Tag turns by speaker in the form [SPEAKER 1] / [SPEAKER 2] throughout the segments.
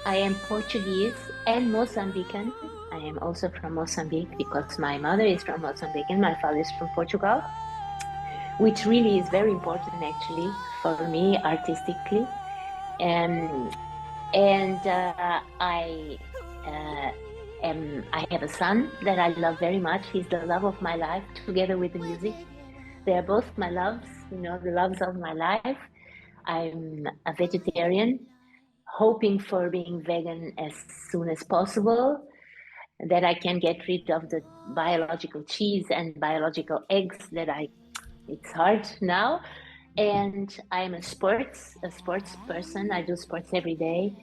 [SPEAKER 1] I am Portuguese and Mozambican. I am also from Mozambique because my mother is from Mozambique and my father is from Portugal, which really is very important actually for me artistically. Um, and uh, I have a son that I love very much. He's the love of my life, together with the music. They are both my loves, the loves of my life. I'm a vegetarian, hoping for being vegan as soon as possible, that I can get rid of the biological cheese and biological eggs it's hard now. And I'm a sports person. I do sports every day,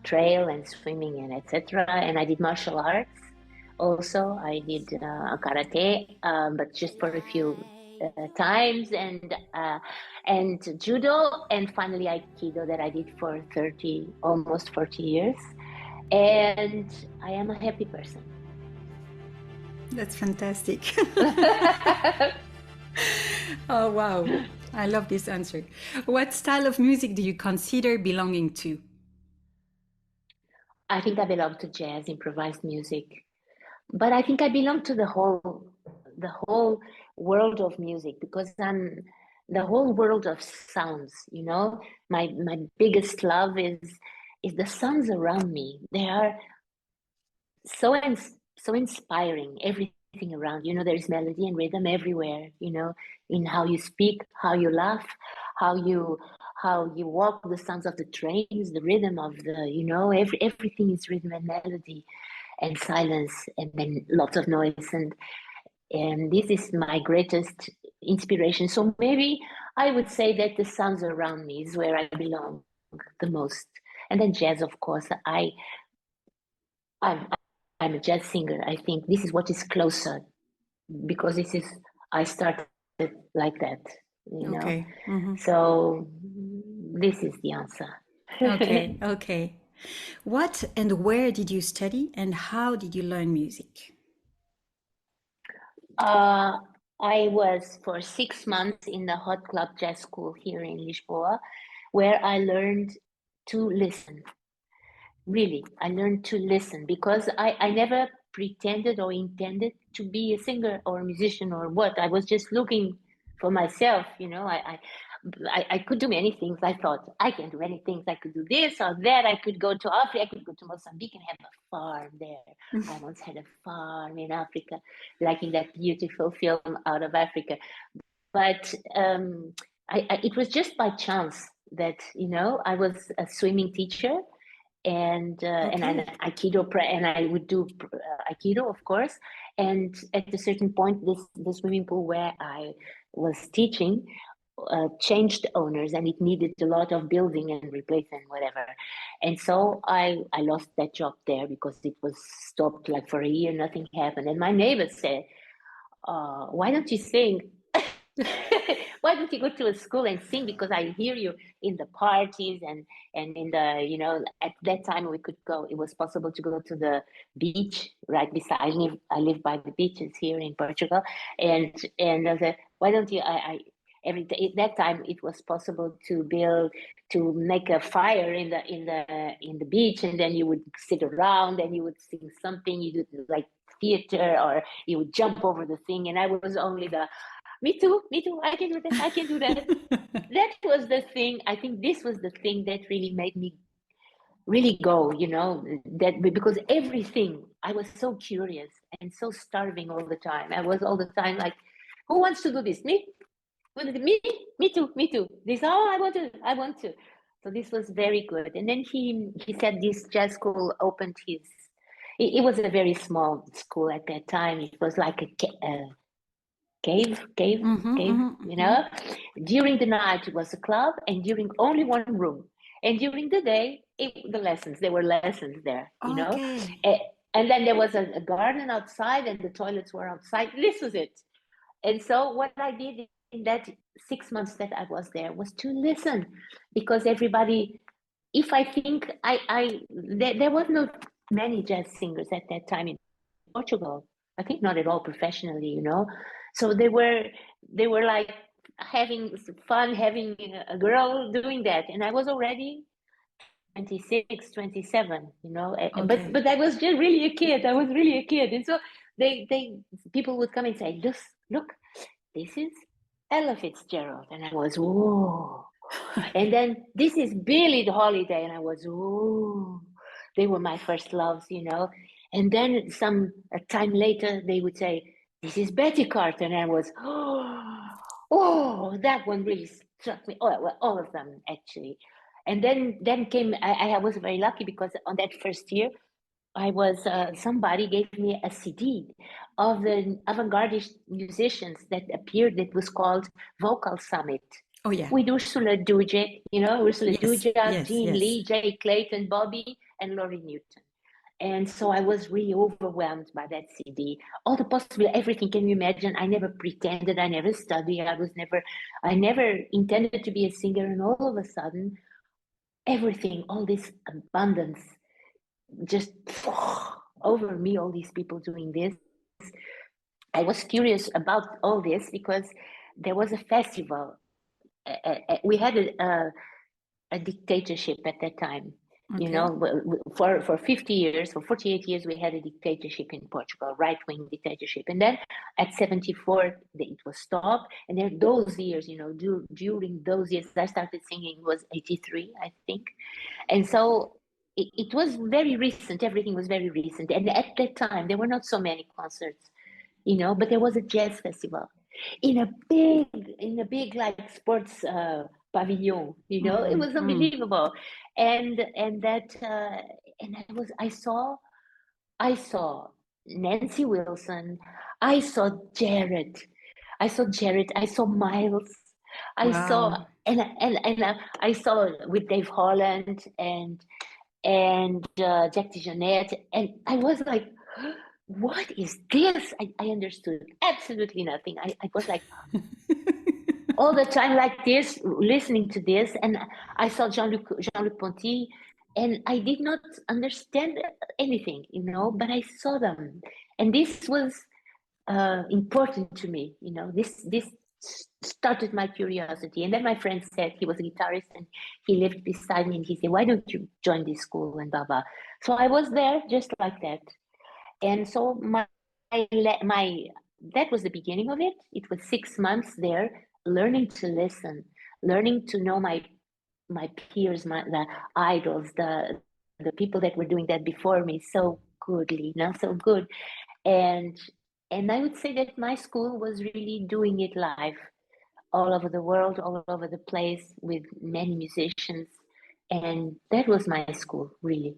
[SPEAKER 1] trail and swimming and etc. And I did martial arts. Also, I did karate, but just for a few times, and judo, and finally aikido that I did for 30, almost 40 years. And I am a happy person.
[SPEAKER 2] That's fantastic. Oh, wow. I love this answer. What style of music do you consider belonging to?
[SPEAKER 1] I think I belong to jazz, improvised music, but I think I belong to the whole world of music because I'm the whole world of sounds. My biggest love is the sounds around me. They are so inspiring. Everything around. There's melody and rhythm everywhere. In how you speak, how you laugh, how you how you walk, the sounds of the trains, the rhythm of everything is rhythm and melody and silence, and then lots of noise, and this is my greatest inspiration. So maybe I would say that the sounds around me is where I belong the most. And then jazz, of course. I'm I'm a jazz singer. I think this is what is closer because I started like that, you know.
[SPEAKER 2] Okay. Hmm.
[SPEAKER 1] So this is the answer.
[SPEAKER 2] Okay. Okay. What and where did you study and how did you learn music?
[SPEAKER 1] uh, I was for 6 months in the Hot Club Jazz School here in Lisboa, where I learned to listen. Really, I learned to listen because I never pretended or intended to be a singer or a musician or what. I was just looking for myself. I could do many things. I thought I can do many things. I could do this or that. I could go to Africa. I could go to Mozambique and have a farm there. I once had a farm in Africa, like in that beautiful film Out of Africa. But it was just by chance that I was a swimming teacher and an
[SPEAKER 2] Okay.
[SPEAKER 1] aikido and I would do aikido, of course. And at a certain point, this the swimming pool where I was teaching changed owners, and it needed a lot of building and replacement, whatever. And so I lost that job there because it was stopped like for a year, nothing happened. And my neighbor said, "Why don't you sing?" Why don't you go to a school and sing? Because I hear you in the parties and in the at that time we could go. It was possible to go to the beach right beside. I live by the beaches here in Portugal, and I said, why don't you? I every day, at that time it was possible to make a fire in the beach, and then you would sit around and you would sing something. You do like theater, or you would jump over the thing, and I was only the me too, I can do that, I can do that. That was the thing. I think this was the thing that really made me really go, that because everything, I was so curious and so starving all the time. I was all the time like, who wants to do this? Me? Me? Me too, me too. This, oh, I want to. So this was very good. And then he said this jazz school opened it was a very small school at that time. It was like a cave, cave,
[SPEAKER 2] Mm-hmm,
[SPEAKER 1] cave,
[SPEAKER 2] mm-hmm, mm-hmm.
[SPEAKER 1] During the night it was a club and during only one room. And during the day, there were lessons there.
[SPEAKER 2] Okay.
[SPEAKER 1] A- And then there was a garden outside and the toilets were outside. This was it. And so what I did in that 6 months that I was there was to listen because everybody, if I think there was no many jazz singers at that time in Portugal. I think not at all professionally. So they were like having fun, having a girl doing that, and I was already 26, 27, you know.
[SPEAKER 2] Okay.
[SPEAKER 1] But I was just really a kid. I was really a kid. And so people would come and say, just look, this is Ella Fitzgerald. And I was, whoa. And then this is Billie Holiday. And I was, whoa. They were my first loves, you know. And then a time later, they would say, this is Betty Carter. And I was, oh, that one really struck me. Oh, well, all of them, actually. And then came, I was very lucky because on that first year, I was somebody gave me a CD of the avant-garde musicians that appeared. That was called Vocal Summit
[SPEAKER 2] Oh yeah.
[SPEAKER 1] with Ursula Duja, you know, Ursula
[SPEAKER 2] Yes.
[SPEAKER 1] Duja,
[SPEAKER 2] Yes.
[SPEAKER 1] Jean
[SPEAKER 2] Yes.
[SPEAKER 1] Lee, Jay Clayton, Bobby, and Laurie Newton. And so I was really overwhelmed by that CD. All the possible, everything. Can you imagine? I never pretended. I never studied. I never intended to be a singer. And all of a sudden, everything, all this abundance, just over me. All these people doing this. I was curious about all this because there was a festival. We had a dictatorship at that time. You
[SPEAKER 2] Okay.
[SPEAKER 1] know, for 50 years, for 48 years, we had a dictatorship in Portugal, right-wing dictatorship. And then at 74, it was stopped. And then those years, you know, during those years, I started singing was 83, I think. And so it was very recent. Everything was very recent. And at that time, there were not so many concerts, you know, but there was a jazz festival in a big like sports pavilion, you know. It was unbelievable. And that and I saw Nancy Wilson, I saw Jared, I saw Miles, I saw
[SPEAKER 2] Wow.
[SPEAKER 1] I saw with Dave Holland and Jack DeJohnette, and I was like, what is this? I understood absolutely nothing. I was like all the time like this, listening to this, and I saw Jean-Luc Ponty, and I did not understand anything, you know, but I saw them, and this was important to me, you know. This started my curiosity, and then my friend said, he was a guitarist and he lived beside me, and he said, why don't you join this school and blah blah. So I was there just like that. And so my that was the beginning of it. It was 6 months there, learning to listen, learning to know my peers, the idols, the people that were doing that before me so goodly, you know, so good. And and I would say that my school was really doing it live, all over the world, all over the place, with many musicians. And that was my school, really.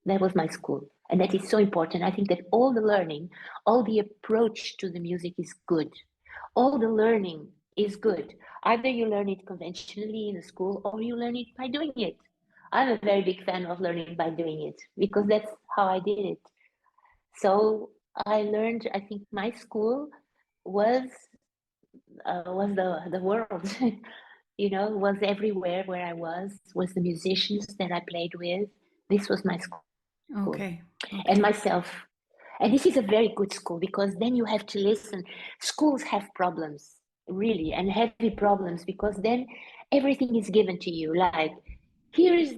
[SPEAKER 1] That was my school. And that is so important. I think that all the learning, all the approach to the music is good. All the learning is good. Either you learn it conventionally in a school or you learn it by doing it. I'm a very big fan of learning by doing it because that's how I did it. So I learned, I think my school was the world. You know, was everywhere where I was the musicians that I played with. This was my school.
[SPEAKER 2] Okay.
[SPEAKER 1] And
[SPEAKER 2] Okay.
[SPEAKER 1] myself. And this is a very good school because then you have to listen. Schools have problems, really, and heavy problems, because then everything is given to you. Like, here is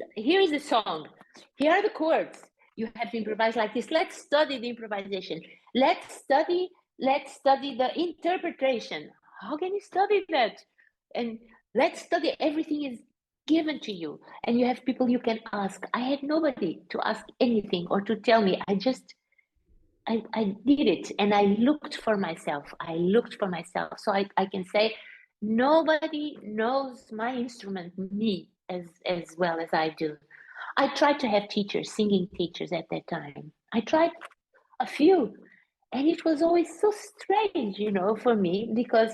[SPEAKER 1] the song, here are the chords. You have to improvise like this. Let's study the improvisation. Let's study the interpretation. How can you study that? And let's study, everything is given to you, and you have people you can ask. I had nobody to ask anything or to tell me. I did it, and I looked for myself. So I can say nobody knows my instrument, me, as well as I do. I tried to have teachers, singing teachers at that time. I tried a few, and it was always so strange, you know, for me, because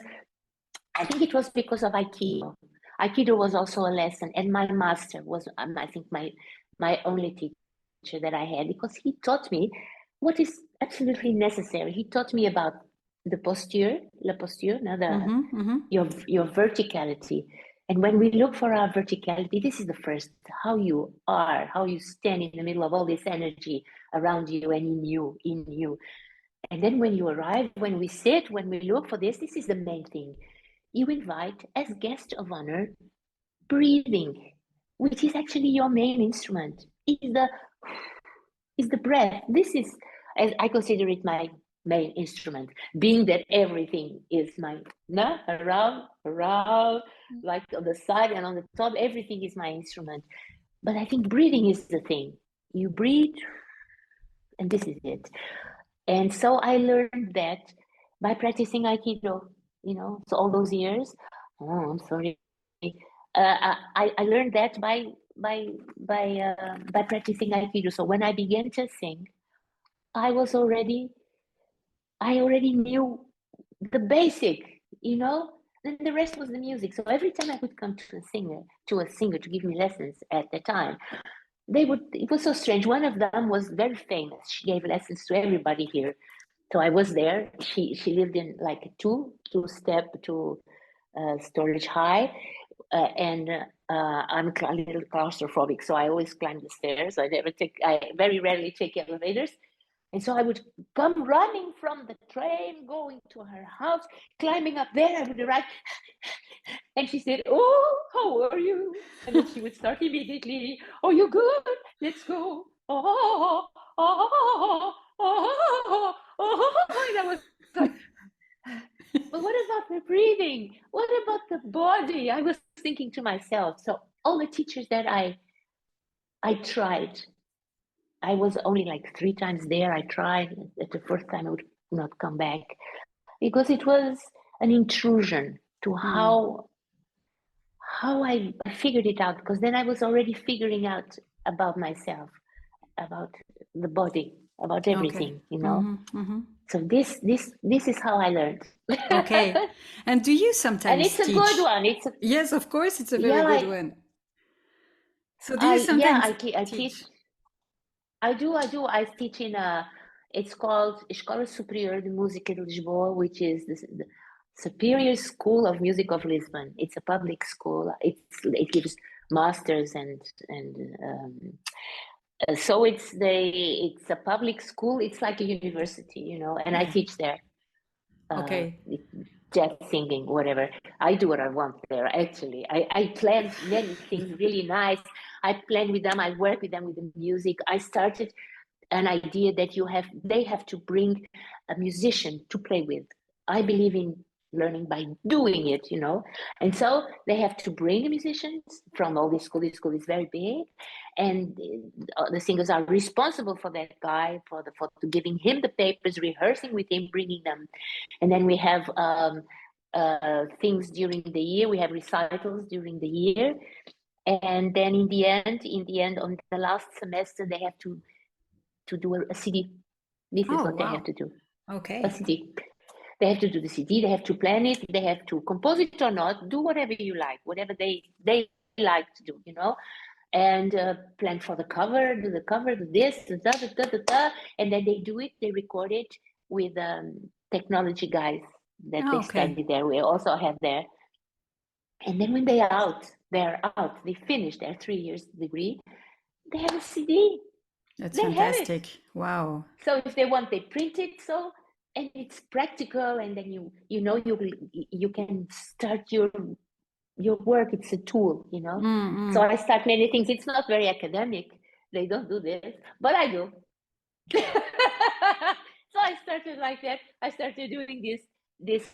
[SPEAKER 1] I think it was because of Aikido. Aikido was also a lesson, and my master was, I think, my only teacher that I had, because he taught me what is absolutely necessary. He taught me about the posture, la posture, now your verticality. And when we look for our verticality, this is the first, how you are, how you stand in the middle of all this energy around you and in you. And then when you arrive, when we sit, when we look for this is the main thing. You invite, as guest of honor, breathing. which is actually your main instrument, is the breath. This is, as I consider it, my main instrument, being that everything is my, no, around, like on the side and on the top, everything is my instrument. But I think breathing is the thing. You breathe, and this is it. And so I learned that by practicing Aikido, so all those years. Oh, I'm sorry. I learned that by practicing Aikido. So when I began to sing, I already knew the basic, and the rest was the music. So every time I would come to a singer to give me lessons at the time, it was so strange. One of them was very famous. She gave lessons to everybody here. So I was there. She lived in like a two-step storage high, and I'm a little claustrophobic, so I always climb the stairs. I very rarely take elevators. And so I would come running from the train, going to her house, climbing up there. I would arrive, and she said, "Oh, how are you?" And then she would start immediately, "Oh, you good? Let's go." Oh, oh, oh, oh, oh. And I was like, but what about the breathing? What about the body? I was thinking to myself. So all the teachers that I tried, I was only like 3 times there. I tried. At the first time, I would not come back because it was an intrusion to how I figured it out. Because then I was already figuring out about myself, about the body, about everything, So this is how I learned.
[SPEAKER 2] Okay. And do you sometimes
[SPEAKER 1] And it's a
[SPEAKER 2] teach?
[SPEAKER 1] good one.
[SPEAKER 2] Yes, of course, it's a very good one. So do you
[SPEAKER 1] I
[SPEAKER 2] sometimes
[SPEAKER 1] teach. I do. I teach in it's called Escola Superior de Música de Lisboa, which is the Superior School of Music of Lisbon. It's a public school. It gives masters so it's a public school. It's like a university, and I teach there.
[SPEAKER 2] Okay.
[SPEAKER 1] Jazz singing, whatever. I do what I want there, actually. I plan many things really nice. I plan with them. I work with them with the music. I started an idea that they have to bring a musician to play with. I believe in learning by doing it, and so they have to bring musicians from all this school. This school is very big, and the singers are responsible for that guy, for giving him the papers, rehearsing with him, bringing them. And then we have things during the year. We have recitals during the year, and then in the end, on the last semester, they have to do a CD. This is what they have to do.
[SPEAKER 2] Okay.
[SPEAKER 1] A CD. They have to do the CD. They have to plan it. They have to compose it or not. Do whatever you like, whatever they like to do, and plan for the cover, do the cover, do this, and then they do it. They record it with technology guys that they study there. We also have there. And then when they're out. They finish their 3 years degree. They have a CD.
[SPEAKER 2] That's fantastic. Wow.
[SPEAKER 1] So if they want, they print it. So, and it's practical, and then you can start your work. It's a tool, So I start many things. It's not very academic. They don't do this, but I do. So I started like that. I started doing these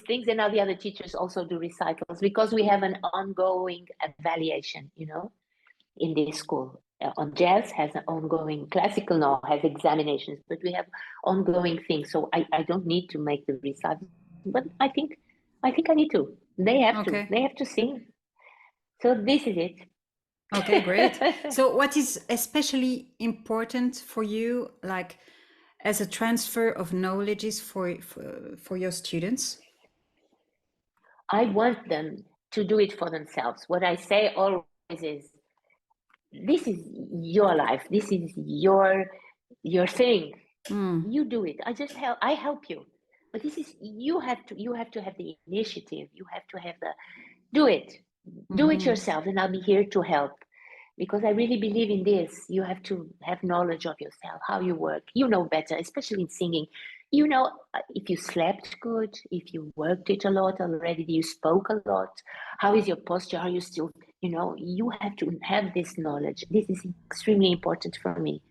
[SPEAKER 1] things, and now the other teachers also do recitals because we have an ongoing evaluation, in this school. On jazz has an ongoing, classical now has examinations, but we have ongoing things. So I don't need to make the recitals, but I think I need to. They have to. They have to sing. So this is it.
[SPEAKER 2] Okay, great. So what is especially important for you, like as a transfer of knowledge for your students?
[SPEAKER 1] I want them to do it for themselves. What I say always is, this is your life. This is your thing. You do it. I help you. But this is, you have to have the initiative. You have to have do it. Do it yourself, and I'll be here to help. Because I really believe in this. You have to have knowledge of yourself, how you work. You know better, especially in singing. If you slept good, if you worked it a lot already, you spoke a lot. How is your posture? Are you still You know, you have to have this knowledge. This is extremely important for me.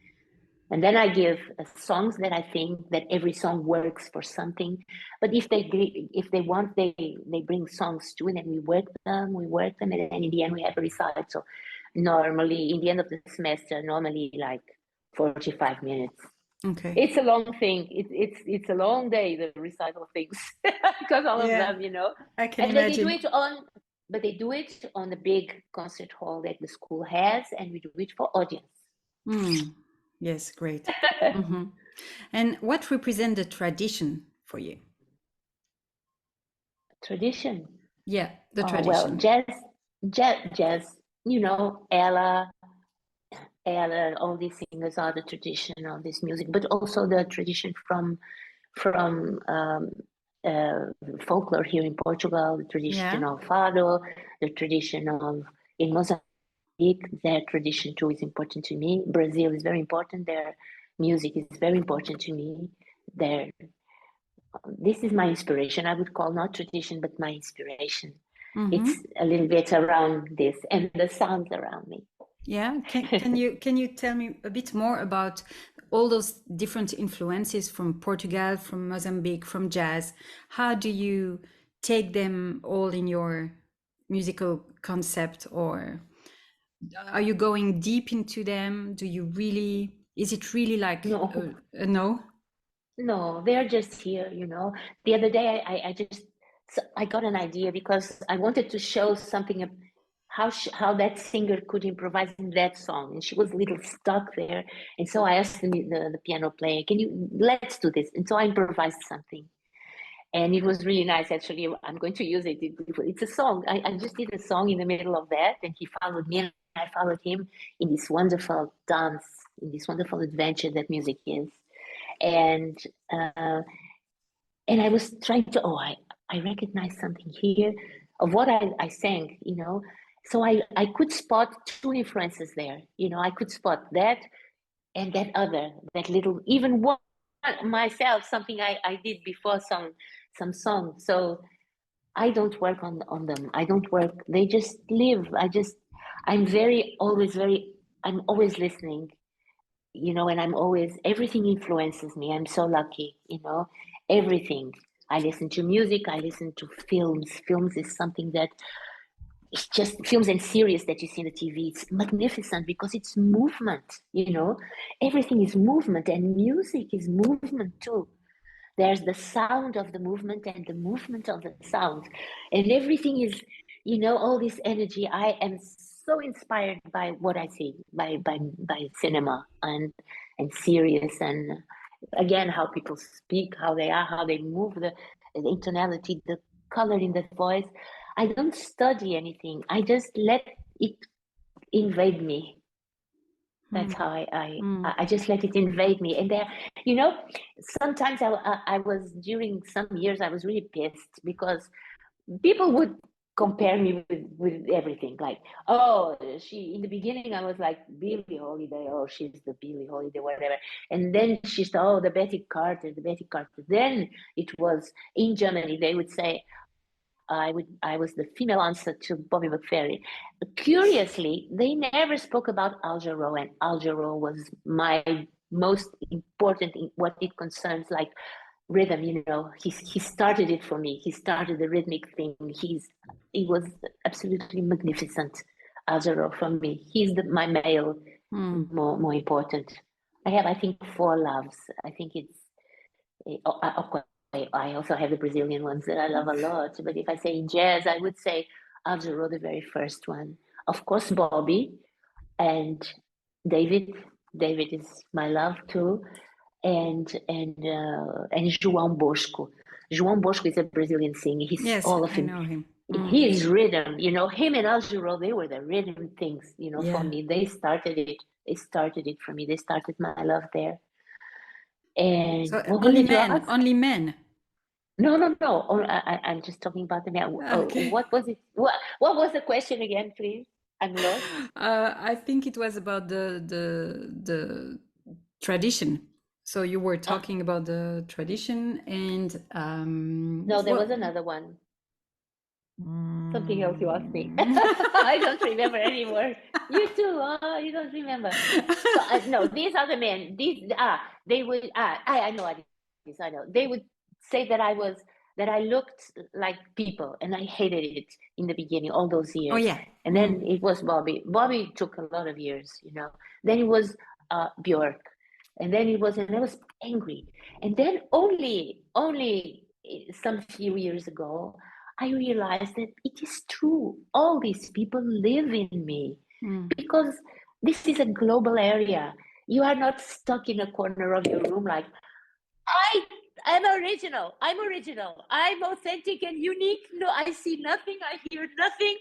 [SPEAKER 1] And then I give songs that I think that every song works for something. But if they want, they bring songs too, and then we work them, and then in the end we have a recital. Normally, in the end of the semester, normally like 45 minutes.
[SPEAKER 2] Okay.
[SPEAKER 1] It's a long thing. It's a long day, the recital things, because all of them, you know.
[SPEAKER 2] I can
[SPEAKER 1] and
[SPEAKER 2] imagine.
[SPEAKER 1] they do it on the big concert hall that the school has, and we do it for audience.
[SPEAKER 2] Yes, great. And what represents the tradition for you?
[SPEAKER 1] Tradition.
[SPEAKER 2] Yeah, the tradition.
[SPEAKER 1] Well, jazz. You know, Ella, all these singers are the tradition of this music, but also the tradition from folklore here in Portugal, the tradition of fado, the tradition of in Mozambique. Their tradition too is important to me. Brazil is very important. Their music is very important to me. This is my inspiration. I would call not tradition, but my inspiration. It's a little bit around this and the sounds around me.
[SPEAKER 2] Yeah, can you tell me a bit more about all those different influences from Portugal, from Mozambique, from jazz? How do you take them all in your musical concept, or are you going deep into them? Is it really like no?
[SPEAKER 1] No, they're just here, you know. The other day I got an idea because I wanted to show something of how that singer could improvise in that song, and she was a little stuck there. And so I asked the piano player, let's do this. And so I improvised something, and it was really nice. Actually, I'm going to use it. It's a song. I just did a song in the middle of that, and he followed me, and I followed him in this wonderful dance, in this wonderful adventure that music is. And I was trying to, I recognize something here of what I sang, you know. So I could spot two influences there, you know. I could spot that and that other, that little, even one myself, something I did before some song. So I don't work on them. I don't work. They just live. I'm always listening, you know, and everything influences me. I'm so lucky, you know, everything. I listen to music, I listen to films. Films is something that it's just films and series that you see on the TV. It's magnificent because it's movement, you know, everything is movement, and music is movement too. There's the sound of the movement and the movement of the sound, and everything is, you know, all this energy. I am so inspired by what I see, by cinema and series, and again how people speak, how they move, the tonality, the color in the voice. I don't study anything. I just let it invade me. That's how I just let it invade me. And there, you know, sometimes I was, during some years, I was really pissed because people would compare me with everything. Like, in the beginning, I was like, Billie Holiday, she's the Billie Holiday, whatever. And then she's, the Betty Carter. Then it was, in Germany, they would say, I was the female answer to Bobby McFerrin. Curiously, they never spoke about Al Jarreau, and Al Jarreau was my most important in what it concerns, like rhythm. You know, he started it for me. He started the rhythmic thing. He was absolutely magnificent. Al Jarreau for me. He's my male more important. I think 4 loves. I think it's. I also have the Brazilian ones that I love a lot. But if I say in jazz, I would say Al Jarreau, the very first one. Of course, Bobby and David. David is my love too, and João Bosco. João Bosco is a Brazilian singer. He's all of him.
[SPEAKER 2] I know him.
[SPEAKER 1] His rhythm, you know, him and Al Jarreau, they were the rhythm things, you know, for me. They started it. They started it for me. They started my love there. And
[SPEAKER 2] so only men.
[SPEAKER 1] No. I'm just talking about the man.
[SPEAKER 2] Okay.
[SPEAKER 1] What was it? What was the question again, please? I'm lost.
[SPEAKER 2] I think it was about the tradition. So you were talking about the tradition, and
[SPEAKER 1] no, there was another one. Something else you asked me. I don't remember anymore. You too. You don't remember. So no, these are the men. They would. I know what it is. I know. They would say that I looked like people, and I hated it in the beginning, all those years.
[SPEAKER 2] Oh yeah.
[SPEAKER 1] And then it was Bobby. Bobby took a lot of years, Then it was Björk, and then and I was angry. And then only some few years ago, I realized that it is true. All these people live in me because this is a global area. You are not stuck in a corner of your room like, I'm original. I'm authentic and unique. No, I see nothing. I hear nothing.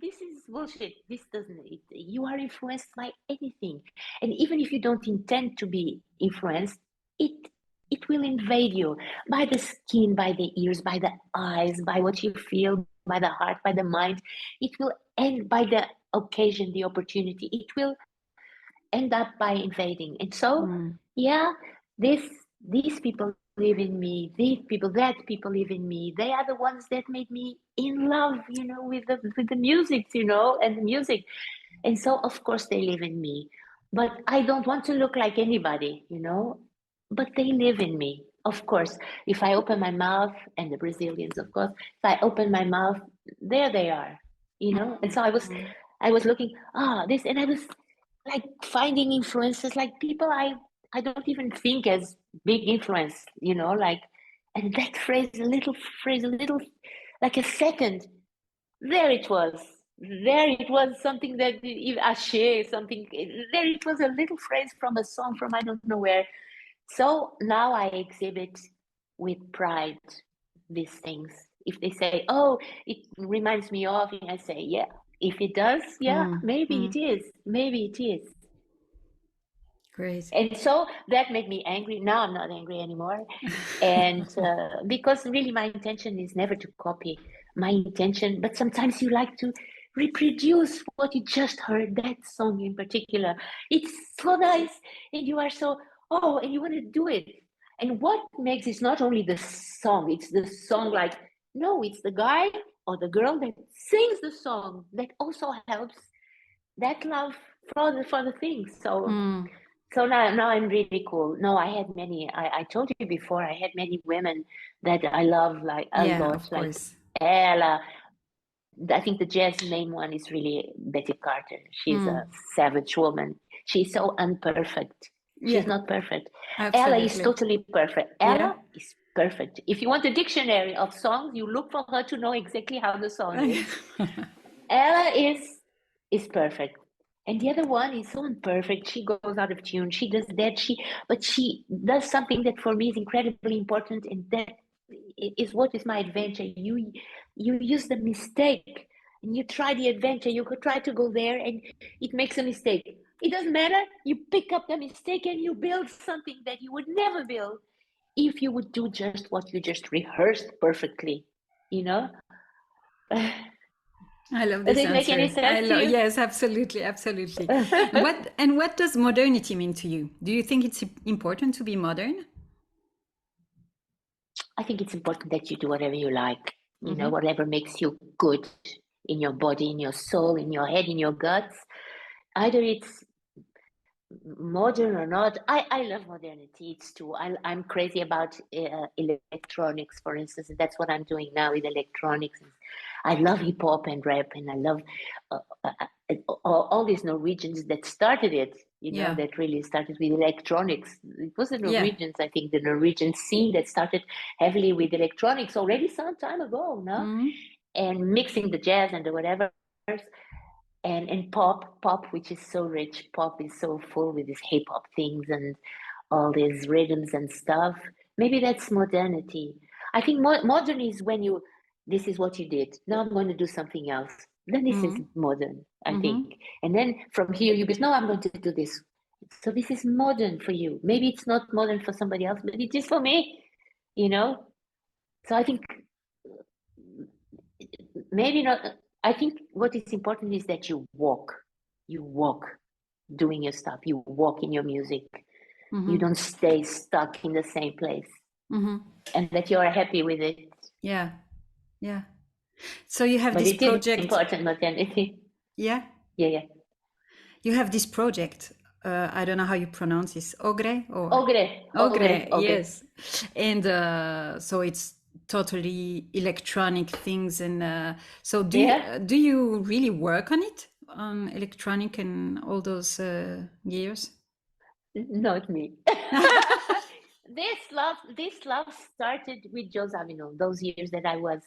[SPEAKER 1] This is bullshit. You are influenced by anything. And even if you don't intend to be influenced, it will invade you by the skin, by the ears, by the eyes, by what you feel, by the heart, by the mind. It will end by the occasion, the opportunity. It will end up by invading. And so, these people live in me. That people live in me. They are the ones that made me in love, with the music, and the music. And so, of course, they live in me. But I don't want to look like anybody, but they live in me. Of course, if I open my mouth, and the Brazilians, of course, if I open my mouth, there they are, And so I was looking, this, and I was like finding influences, like people I don't even think as big influence, and that phrase, a little, like a second, there it was, something that something, there it was, a little phrase from a song from I don't know where. So now I exhibit with pride these things. If they say, oh, it reminds me of, I say, yeah. If it does, maybe it is.
[SPEAKER 2] Great.
[SPEAKER 1] And so that made me angry. Now I'm not angry anymore. And because really my intention is never to copy. My intention, but sometimes you like to reproduce what you just heard, that song in particular. It's so nice. And you are so, and you want to do it. And what makes it not only the song, it's the song like, no, it's the guy or the girl that sings the song that also helps that love for the thing. So now I'm really cool. No, I had many. I told you before. I had many women that I love like a lot,
[SPEAKER 2] of
[SPEAKER 1] like
[SPEAKER 2] course.
[SPEAKER 1] Ella. I think the jazz name one is really Betty Carter. She's a savage woman. She's so unperfect. She's not perfect.
[SPEAKER 2] Absolutely.
[SPEAKER 1] Ella is totally perfect. Ella is perfect. If you want a dictionary of songs, you look for her to know exactly how the song is. Ella is perfect. And the other one is so imperfect. She goes out of tune. She does that. But she does something that for me is incredibly important, and that is what is my adventure. You use the mistake, and you try the adventure. You could try to go there, and it makes a mistake. It doesn't matter. You pick up the mistake, and you build something that you would never build if you would do just what you just rehearsed perfectly.
[SPEAKER 2] I love this
[SPEAKER 1] Does it make
[SPEAKER 2] answer.
[SPEAKER 1] any sense to you?
[SPEAKER 2] Yes, absolutely. What does modernity mean to you? Do you think it's important to be modern?
[SPEAKER 1] I think it's important that you do whatever you like, whatever makes you good in your body, in your soul, in your head, in your guts. Either it's modern or not. I love modernity. It's true. I'm crazy about electronics, for instance, and that's what I'm doing now with electronics. I love hip hop and rap, and I love all these Norwegians that started it. That really started with electronics. It was the Norwegians, I think, the Norwegian scene that started heavily with electronics already some time ago, and mixing the jazz and the whatever. And pop, which is so rich. Pop is so full with these hip hop things and all these rhythms and stuff. Maybe that's modernity. I think modern is when this is what you did. Now I'm going to do something else. Then this is modern, I think. And then from here you go, no, I'm going to do this. So this is modern for you. Maybe it's not modern for somebody else, but it is for me, So I think maybe not. I think what is important is that you walk doing your stuff. You walk in your music. You don't stay stuck in the same place, and that you are happy with it.
[SPEAKER 2] Yeah. So you have
[SPEAKER 1] But
[SPEAKER 2] this
[SPEAKER 1] it is
[SPEAKER 2] project.
[SPEAKER 1] important, but then
[SPEAKER 2] Yeah.
[SPEAKER 1] yeah.
[SPEAKER 2] You have this project. I don't know how you pronounce this. Ogre or
[SPEAKER 1] Ogre.
[SPEAKER 2] yes. And so it's totally electronic things. And so do you really work on it, on electronic and all those gears?
[SPEAKER 1] Not me. This love started with Joe Zawinul, those years that I was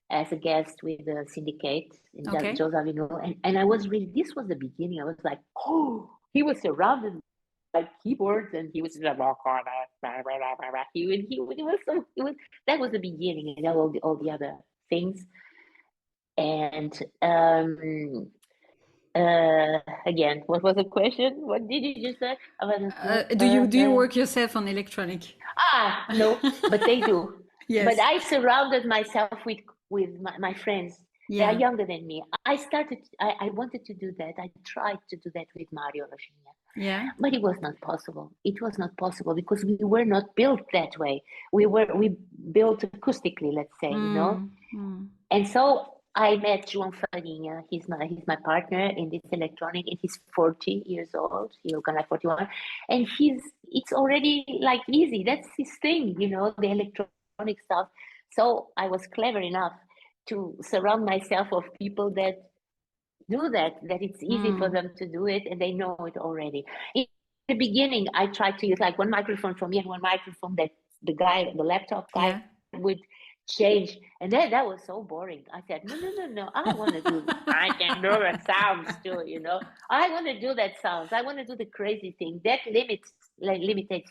[SPEAKER 1] as a guest with the syndicate in
[SPEAKER 2] Okay.
[SPEAKER 1] Joe Zawinul, and I was really, this was the beginning. I was like, oh, he was surrounded by keyboards and he was he was that was the beginning, and all the other things. And again, what was the question? What did you just say?
[SPEAKER 2] Do you work yourself on electronic?
[SPEAKER 1] No, but they do.
[SPEAKER 2] Yes.
[SPEAKER 1] But I surrounded myself with my friends.
[SPEAKER 2] Yeah.
[SPEAKER 1] They are younger than me. I wanted to do that. I tried to do that with Mario Virginia.
[SPEAKER 2] Yeah.
[SPEAKER 1] But it was not possible. It was not possible because we were not built that way. We built acoustically, let's say, you know. And so I met João Farinha. He's my partner in this electronic, and he's 40 years old. He'll go like 41, and it's already like easy. That's his thing, you know, the electronic stuff. So I was clever enough to surround myself of people that do that it's easy for them to do it, and they know it already. In the beginning, I tried to use like one microphone for me and one microphone that the laptop guy would change, and then that was so boring. I said, no, I can do the sounds too, you know. I want to do that sounds. I want to do the crazy thing that limits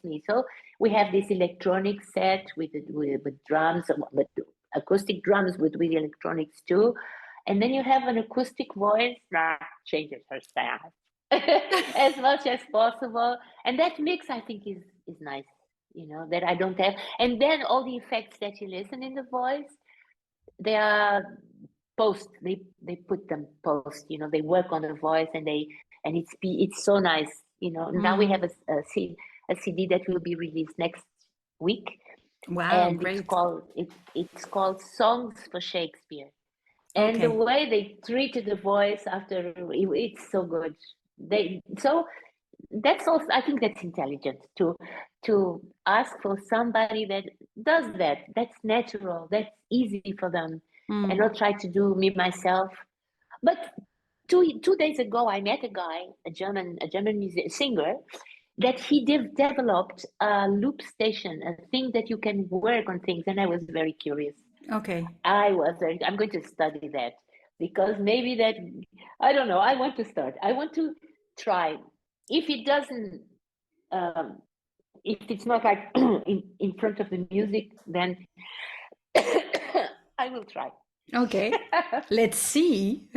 [SPEAKER 1] me. So we have this electronic set with drums, but acoustic drums with electronics too. And then you have an acoustic voice that changes her sound as much as possible. And that mix, I think, is nice, you know, that I don't have. And then all the effects that you listen in the voice, they are post. They put them post, you know, they work on the voice, and it's so nice, you know. Now we have a CD that will be released next week.
[SPEAKER 2] Wow,
[SPEAKER 1] and
[SPEAKER 2] great.
[SPEAKER 1] It's called Songs for Shakespeare. And the way they treated the voice after, it's so good. So that's also, I think that's intelligent to ask for somebody that does that. That's natural. That's easy for them, and not try to do me myself. But two days ago, I met a guy, a German singer, that he developed a loop station, a thing that you can work on things, and I was very curious.
[SPEAKER 2] Okay.
[SPEAKER 1] I'm going to study that, because maybe that, I don't know, I want to start. I want to try. If it doesn't, if it's not like in front of the music, then I will try.
[SPEAKER 2] Okay, let's see.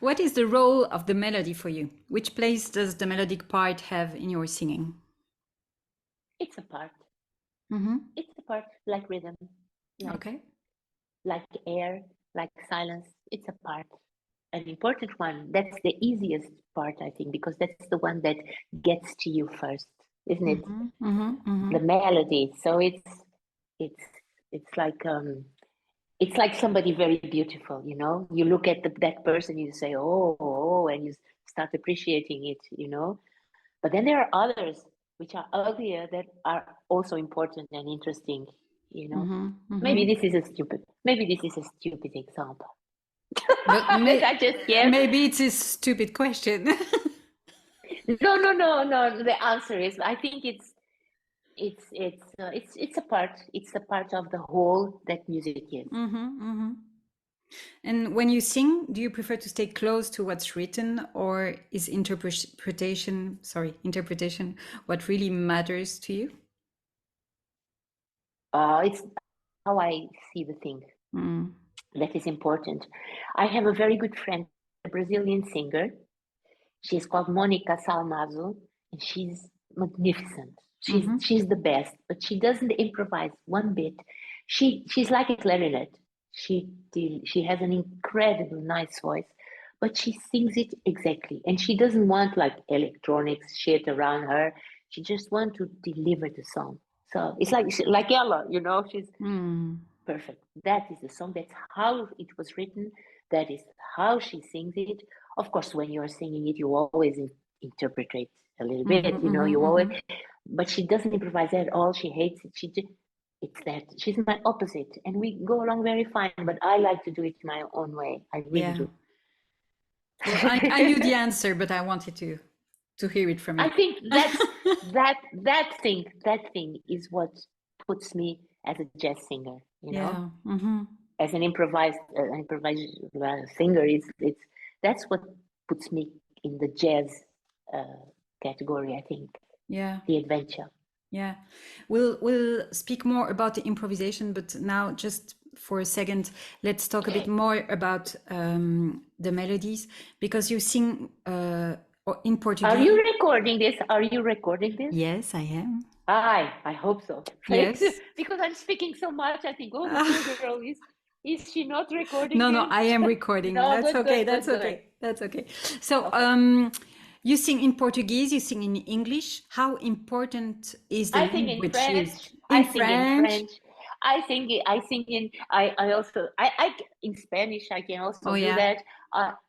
[SPEAKER 2] What is the role of the melody for you? Which place does the melodic part have in your singing?
[SPEAKER 1] It's a part.
[SPEAKER 2] Mm-hmm.
[SPEAKER 1] It's a part, like rhythm. Like air, like silence. It's a part, an important one. That's the easiest part, I think, because that's the one that gets to you first, isn't it? The melody. So it's like somebody very beautiful, you know. You look at that person, you say, oh, and you start appreciating it, you know. But then there are others which are uglier that are also important and interesting, you know. Maybe this is a stupid example.
[SPEAKER 2] But
[SPEAKER 1] I just gave.
[SPEAKER 2] Maybe it's a stupid question.
[SPEAKER 1] No. The answer is, I think it's a part. It's a part of the whole that music is.
[SPEAKER 2] And when you sing, do you prefer to stay close to what's written, or is interpretation what really matters to you?
[SPEAKER 1] It's how I see the thing. That is important. I have a very good friend, a Brazilian singer. She's called Mônica Salmazo, and she's magnificent. She's the best, but she doesn't improvise one bit. She's like a clarinet. She has an incredible nice voice, but she sings it exactly, and she doesn't want like electronics shit around her. She just wants to deliver the song. So it's like Ella, you know. She's perfect. That is the song. That's how it was written. That is how she sings it. Of course, when you're singing it, you always interpret it a little bit, you know, you always, but she doesn't improvise at all. She hates it. It's that she's my opposite, and we go along very fine, but I like to do it my own way. I really do.
[SPEAKER 2] Well, I knew the answer, but I wanted to hear it from you.
[SPEAKER 1] I think that thing is what puts me as a jazz singer, you know. As an improvised singer, that's what puts me in the jazz category, I think. The adventure.
[SPEAKER 2] Yeah, we'll speak more about the improvisation, but now just for a second, let's talk a bit more about the melodies, because you sing in Portuguese.
[SPEAKER 1] Are you recording this?
[SPEAKER 2] Yes, I am.
[SPEAKER 1] I hope so.
[SPEAKER 2] Yes.
[SPEAKER 1] Because I'm speaking so much, I think, oh, the poor girl, is she not recording
[SPEAKER 2] No,
[SPEAKER 1] this?
[SPEAKER 2] I am recording.
[SPEAKER 1] No,
[SPEAKER 2] That's
[SPEAKER 1] good,
[SPEAKER 2] okay.
[SPEAKER 1] good,
[SPEAKER 2] That's
[SPEAKER 1] good,
[SPEAKER 2] okay.
[SPEAKER 1] good.
[SPEAKER 2] That's okay. So, you sing in Portuguese, you sing in English. How important is the
[SPEAKER 1] language
[SPEAKER 2] in
[SPEAKER 1] French?
[SPEAKER 2] In French?
[SPEAKER 1] I sing in I also in Spanish I can also do that.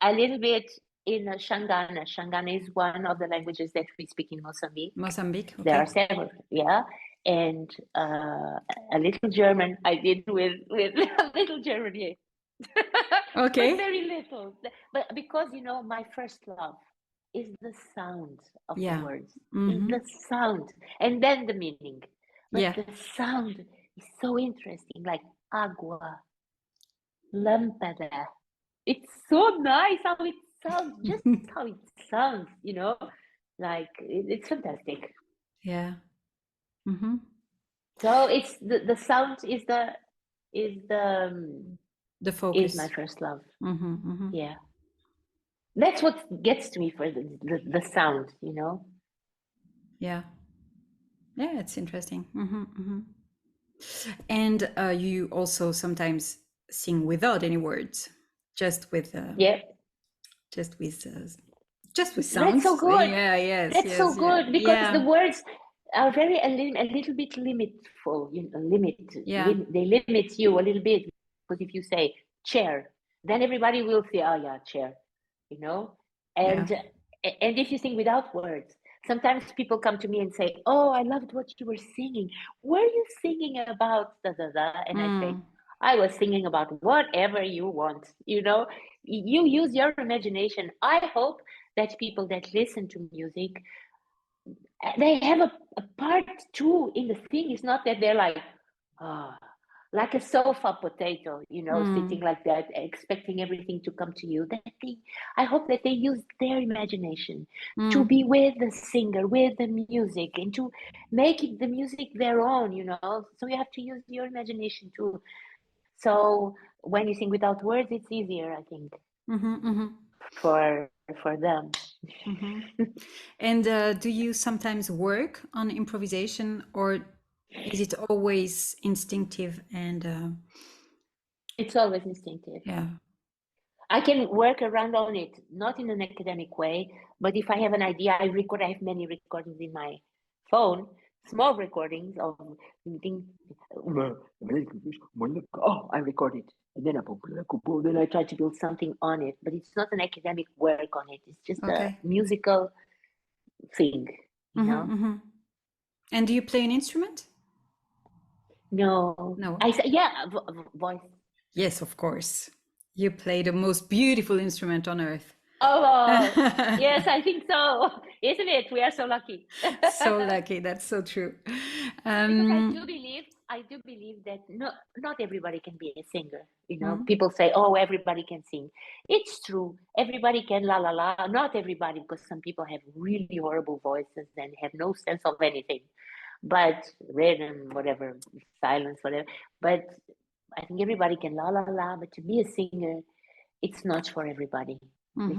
[SPEAKER 1] A little bit in Xangana. Xangana is one of the languages that we speak in Mozambique.
[SPEAKER 2] Mozambique, okay.
[SPEAKER 1] There are several, and a little German. I did with a little German, yeah.
[SPEAKER 2] Okay.
[SPEAKER 1] But very little. But because, you know, my first love is the sound of the words, is the sound, and then the meaning. But the sound is so interesting, like agua, lâmpada. It's so nice how it sounds, just how it sounds, you know, like it's fantastic.
[SPEAKER 2] Yeah.
[SPEAKER 1] So it's the sound is the
[SPEAKER 2] focus.
[SPEAKER 1] Is my first love. Yeah. That's what gets to me for the sound, you know?
[SPEAKER 2] Yeah. Yeah, it's interesting. And you also sometimes sing without any words, just with just with sounds.
[SPEAKER 1] That's so good.
[SPEAKER 2] Yeah,
[SPEAKER 1] That's so good because the words are very a little bit limitful, you know, they limit you a little bit, because if you say chair, then everybody will say, oh yeah, chair, you know? And if you sing without words, sometimes people come to me and say, oh, I loved what you were singing. Were you singing about da da da? And I say, I was singing about whatever you want, you know? You use your imagination. I hope that people that listen to music, they have a part too in the thing. It's not that they're like a sofa potato, you know, sitting like that, expecting everything to come to you. I hope that they use their imagination to be with the singer, with the music, and to make the music their own, you know. So you have to use your imagination too. So when you sing without words, it's easier, I think, for them.
[SPEAKER 2] And do you sometimes work on improvisation, or is it always instinctive? And
[SPEAKER 1] it's always instinctive.
[SPEAKER 2] Yeah.
[SPEAKER 1] I can work around on it, not in an academic way, but if I have an idea, I have many recordings in my phone, small recordings of things. Oh, I record it. And then I try to build something on it, but it's not an academic work on it. It's just a musical thing, you know?
[SPEAKER 2] And do you play an instrument?
[SPEAKER 1] No. Voice.
[SPEAKER 2] Yes, of course. You play the most beautiful instrument on earth.
[SPEAKER 1] Oh, yes, I think so. Isn't it? We are so lucky.
[SPEAKER 2] So lucky. That's so true.
[SPEAKER 1] Because I do believe that not everybody can be a singer. You know, people say, oh, everybody can sing. It's true. Everybody can la la la. Not everybody, because some people have really horrible voices and have no sense of anything. But rhythm, whatever, silence, whatever. But I think everybody can la la la. But to be a singer, it's not for everybody. This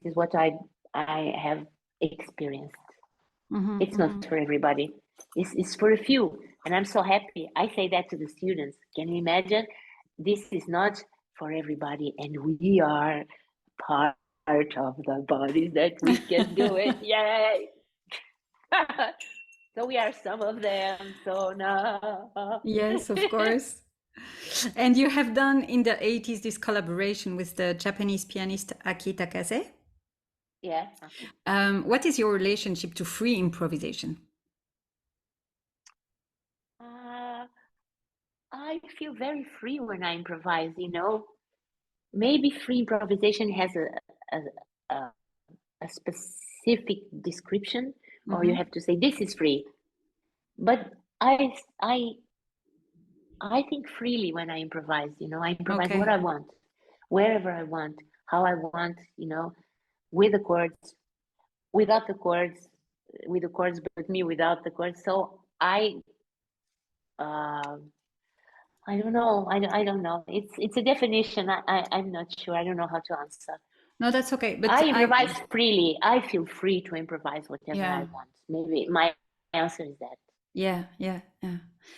[SPEAKER 1] is what I have experienced. It's not for everybody. It's for a few, and I'm so happy. I say that to the students. Can you imagine? This is not for everybody, and we are part of the bodies that we can do it. Yay! So we are some of them. So no.
[SPEAKER 2] Yes, of course. And you have done in the 80s this collaboration with the Japanese pianist Aki Takase.
[SPEAKER 1] Yeah.
[SPEAKER 2] What is your relationship to free improvisation?
[SPEAKER 1] I feel very free when I improvise, you know. Maybe free improvisation has a specific description, or you have to say this is free. But I think freely when I improvise, you know. I improvise what I want, wherever I want, how I want, you know, with the chords, without the chords, with the chords, but me without the chords. So I don't know. I don't know. It's a definition. I'm not sure. I don't know how to answer.
[SPEAKER 2] No, that's okay. But
[SPEAKER 1] I improvise freely. I feel free to improvise whatever I want. Maybe my answer is that.
[SPEAKER 2] Yeah.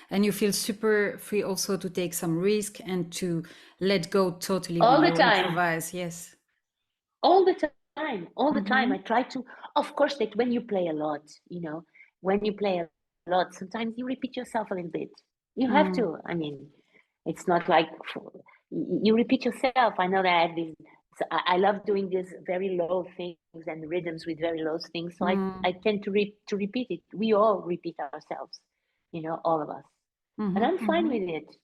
[SPEAKER 2] And you feel super free also to take some risk and to let go totally
[SPEAKER 1] All
[SPEAKER 2] when
[SPEAKER 1] the
[SPEAKER 2] you
[SPEAKER 1] time.
[SPEAKER 2] improvise. Yes.
[SPEAKER 1] All the time. All the time. I try to, of course, that when you play a lot, you know, when you play a lot, sometimes you repeat yourself a little bit. You have to. I mean, it's not like you repeat yourself. I know that I have these. So I love doing these very low things and rhythms with very low things. So I tend to repeat it. We all repeat ourselves, you know, all of us. And I'm fine with it.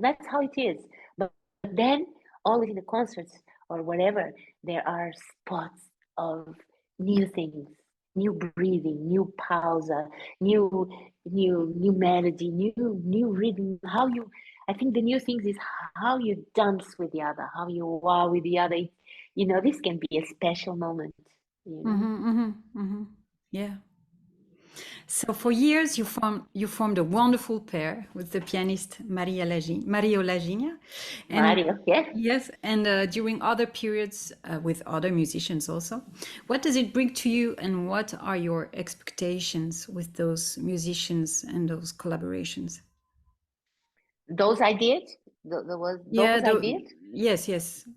[SPEAKER 1] That's how it is. But then always in the concerts or whatever, there are spots of new things, new breathing, new pause, new melody, new rhythm. I think the new things is how you dance with the other, how you wow with the other. You know, this can be a special moment. You know?
[SPEAKER 2] Yeah. So for years you formed a wonderful pair with the pianist Mario Lagina.
[SPEAKER 1] Mario, yeah.
[SPEAKER 2] Yes, and during other periods with other musicians also. What does it bring to you, and what are your expectations with those musicians and those collaborations?
[SPEAKER 1] Those I did. Those I did.
[SPEAKER 2] Yes,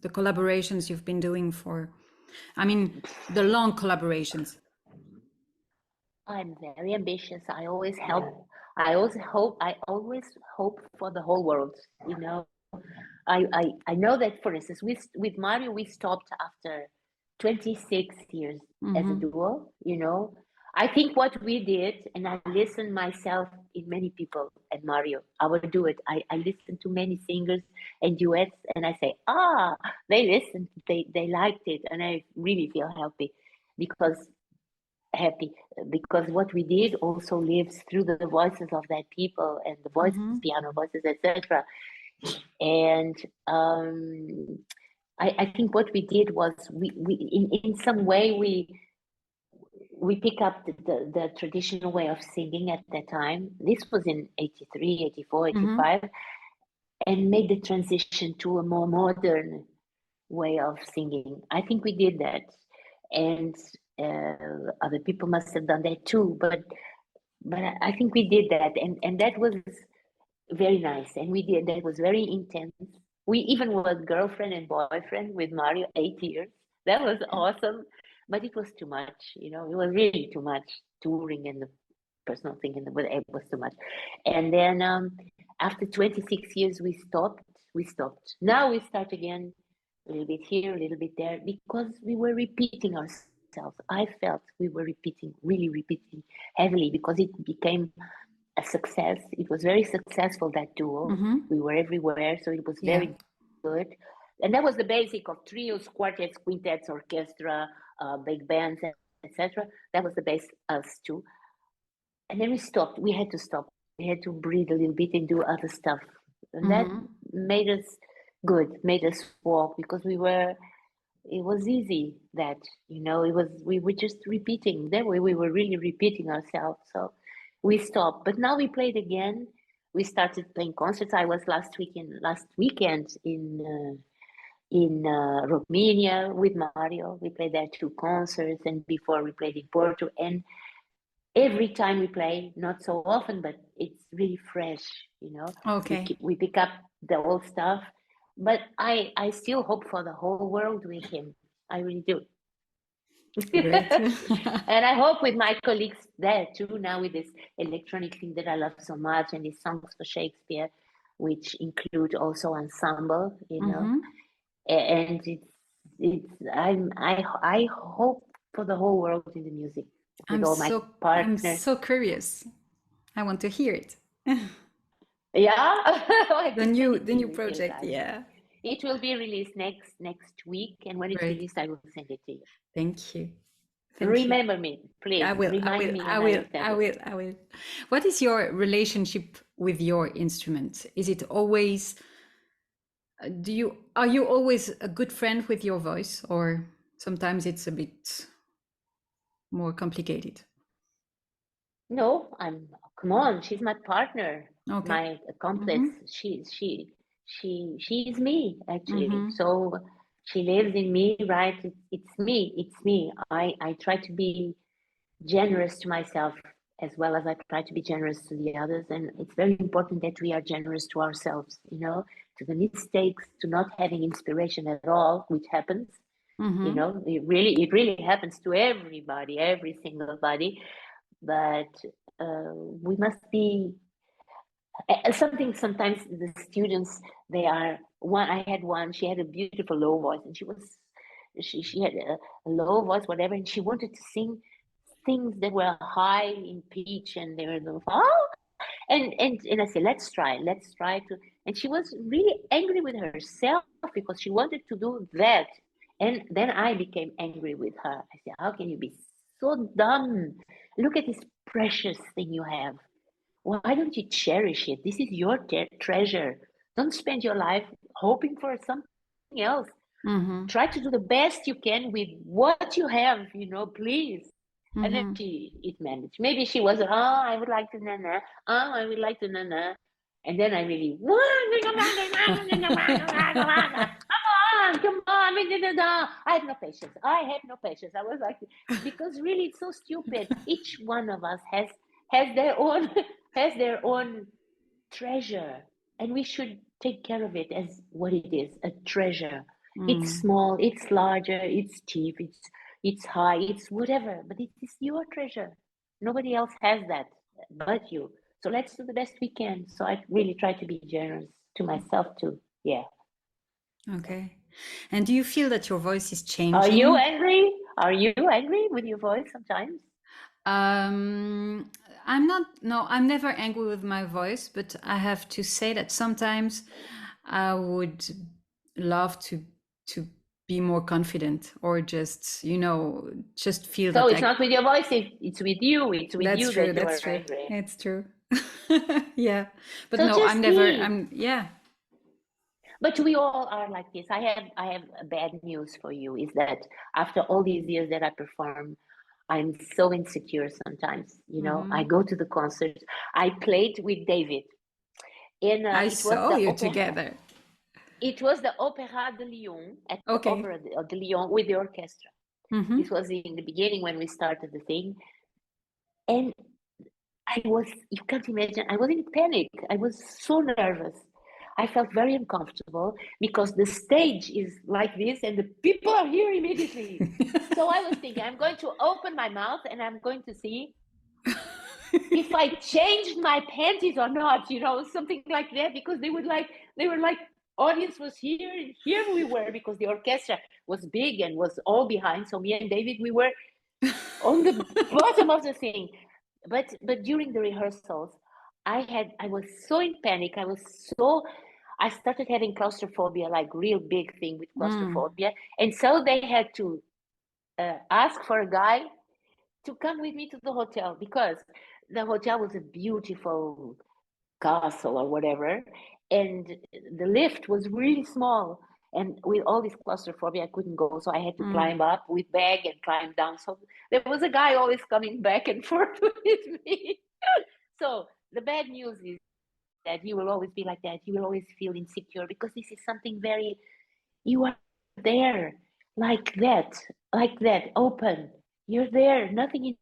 [SPEAKER 2] the collaborations you've been doing the long collaborations.
[SPEAKER 1] I'm very ambitious. I always hope for the whole world, you know. I know that, for instance, with Mario, we stopped after 26 years as a duo, you know. I think what we did, and I listen myself in many people and Mario, I would do it. I listen to many singers and duets, and I say, they listened, they liked it, and I really feel happy because what we did also lives through the voices of that people and the voices, piano voices, etc. And I think what we did was we in some way we pick up the traditional way of singing at that time. This was in 83, 84, 85, and made the transition to a more modern way of singing. I think we did that, and other people must have done that too. But I think we did that, and that was very nice. And we did that was very intense. We even were girlfriend and boyfriend with Mario 8 years. That was awesome, but it was too much. You know, it was really too much touring and the personal thing, and it was too much. And then after 26 years, we stopped. Now we start again, a little bit here, a little bit there, because we were repeating ourselves. I felt we were really repeating heavily, because it became a success. It was very successful, that duo. We were everywhere, so it was very good. And that was the basic of trios, quartets, quintets, orchestra, big bands, etc. That was the base, us too. And then we stopped. We had to stop. We had to breathe a little bit and do other stuff. And that made us made us walk, because it was easy that, you know, we were just repeating. That way we were really repeating ourselves. So we stopped. But now we played again. We started playing concerts. I was last weekend in Romania with Mario. We played there 2 concerts, and before we played in Porto. And every time we play, not so often, but it's really fresh, you know.
[SPEAKER 2] Okay.
[SPEAKER 1] We pick up the old stuff, but I still hope for the whole world with him. I really do.
[SPEAKER 2] Great.
[SPEAKER 1] And I hope with my colleagues there too, now with this electronic thing that I love so much, and these songs for Shakespeare, which include also ensemble, you know,
[SPEAKER 2] Mm-hmm.
[SPEAKER 1] and I hope for the whole world in the music with all my
[SPEAKER 2] I'm
[SPEAKER 1] partners.
[SPEAKER 2] so curious. I want to hear it.
[SPEAKER 1] Yeah, I
[SPEAKER 2] The
[SPEAKER 1] can send it to
[SPEAKER 2] new
[SPEAKER 1] you if you
[SPEAKER 2] project,
[SPEAKER 1] like.
[SPEAKER 2] yeah.
[SPEAKER 1] It will be released next week, and when it's
[SPEAKER 2] Great.
[SPEAKER 1] released, I will send it to you.
[SPEAKER 2] Thank you. Thank you.
[SPEAKER 1] Remember me, please.
[SPEAKER 2] I will, I
[SPEAKER 1] Remind
[SPEAKER 2] will,
[SPEAKER 1] me,
[SPEAKER 2] I
[SPEAKER 1] and I
[SPEAKER 2] will,
[SPEAKER 1] will send
[SPEAKER 2] I
[SPEAKER 1] it.
[SPEAKER 2] will, I will. What is your relationship with your instrument? Is it always, are you always a good friend with your voice, or sometimes it's a bit more complicated?
[SPEAKER 1] No, come on, she's my partner,
[SPEAKER 2] Okay.
[SPEAKER 1] my accomplice.
[SPEAKER 2] Mm-hmm.
[SPEAKER 1] She's me actually.
[SPEAKER 2] Mm-hmm.
[SPEAKER 1] So she lives in me, right? It's me. It's me. I try to be generous to myself as well as I try to be generous to the others. And it's very important that we are generous to ourselves, you know, to the mistakes, to not having inspiration at all, which happens. You
[SPEAKER 2] Mm-hmm.
[SPEAKER 1] know, it really happens to everybody, every single body. But we must be something. Sometimes the students, they are one. I had one. She had a beautiful low voice, and she had a low voice, whatever, and she wanted to sing things that were high in pitch, and they were and I said, let's try to. And she was really angry with herself because she wanted to do that. And then I became angry with her. I said, how can you be so dumb? Look at this precious thing you have. Why don't you cherish it? This is your treasure. Don't spend your life hoping for something else.
[SPEAKER 2] Mm-hmm.
[SPEAKER 1] Try to do the best you can with what you have, you know, please. And then
[SPEAKER 2] Mm-hmm.
[SPEAKER 1] it managed. Maybe she was, I would like to nana. I would like to nana. And then I really, come on. I have no patience. I have no patience. I was like, because really it's so stupid. Each one of us has their own has their own treasure, and we should take care of it as what it is, a treasure. It's
[SPEAKER 2] Mm.
[SPEAKER 1] small, it's larger, it's cheap, it's high, it's whatever, but it is your treasure. Nobody else has that but you. So let's do the best we can. So I really try to be generous to myself too. Yeah.
[SPEAKER 2] Okay. And do you feel that your voice is
[SPEAKER 1] Are you
[SPEAKER 2] changing?
[SPEAKER 1] angry? Are you angry with your voice sometimes?
[SPEAKER 2] Um, I'm not, no, I'm never angry with my voice, but I have to say that sometimes I would love to be more confident, or just, just feel
[SPEAKER 1] So
[SPEAKER 2] that
[SPEAKER 1] it's
[SPEAKER 2] I,
[SPEAKER 1] not with your voice, it's with you. It's with
[SPEAKER 2] that's
[SPEAKER 1] you
[SPEAKER 2] true,
[SPEAKER 1] that you
[SPEAKER 2] that's
[SPEAKER 1] are
[SPEAKER 2] true.
[SPEAKER 1] angry.
[SPEAKER 2] It's true. Yeah. But
[SPEAKER 1] So
[SPEAKER 2] no,
[SPEAKER 1] just
[SPEAKER 2] I'm never,
[SPEAKER 1] be.
[SPEAKER 2] yeah.
[SPEAKER 1] But we all are like this. I have bad news for you, is that after all these years that I perform, I'm so insecure sometimes. You know, I
[SPEAKER 2] Hmm.
[SPEAKER 1] go to the concerts. I played with David in
[SPEAKER 2] I
[SPEAKER 1] it was
[SPEAKER 2] saw
[SPEAKER 1] the
[SPEAKER 2] you
[SPEAKER 1] opera.
[SPEAKER 2] together.
[SPEAKER 1] It was the Opéra de Lyon, at the
[SPEAKER 2] Okay.
[SPEAKER 1] Opera de Lyon with the orchestra.
[SPEAKER 2] Mm-hmm.
[SPEAKER 1] This was in the beginning when we started the thing, and you can't imagine, I was in panic. I was so nervous. I felt very uncomfortable because the stage is like this and the people are here immediately. So I was thinking, I'm going to open my mouth and I'm going to see if I changed my panties or not, you know, something like that, because they were like, audience was here and here we were, because the orchestra was big and was all behind. So me and David, we were on the bottom of the thing. But during the rehearsals, I was so in panic. I started having claustrophobia, like real big thing with
[SPEAKER 2] Mm.
[SPEAKER 1] claustrophobia. And so they had to ask for a guy to come with me to the hotel, because the hotel was a beautiful castle or whatever, and the lift was really small. And with all this claustrophobia, I couldn't go, so I had to
[SPEAKER 2] Mm.
[SPEAKER 1] climb up with bag and climb down. So there was a guy always coming back and forth with me. So the bad news is that you will always be like that. You will always feel insecure, because this is something very, you are there, like that, open. You're there, nothing in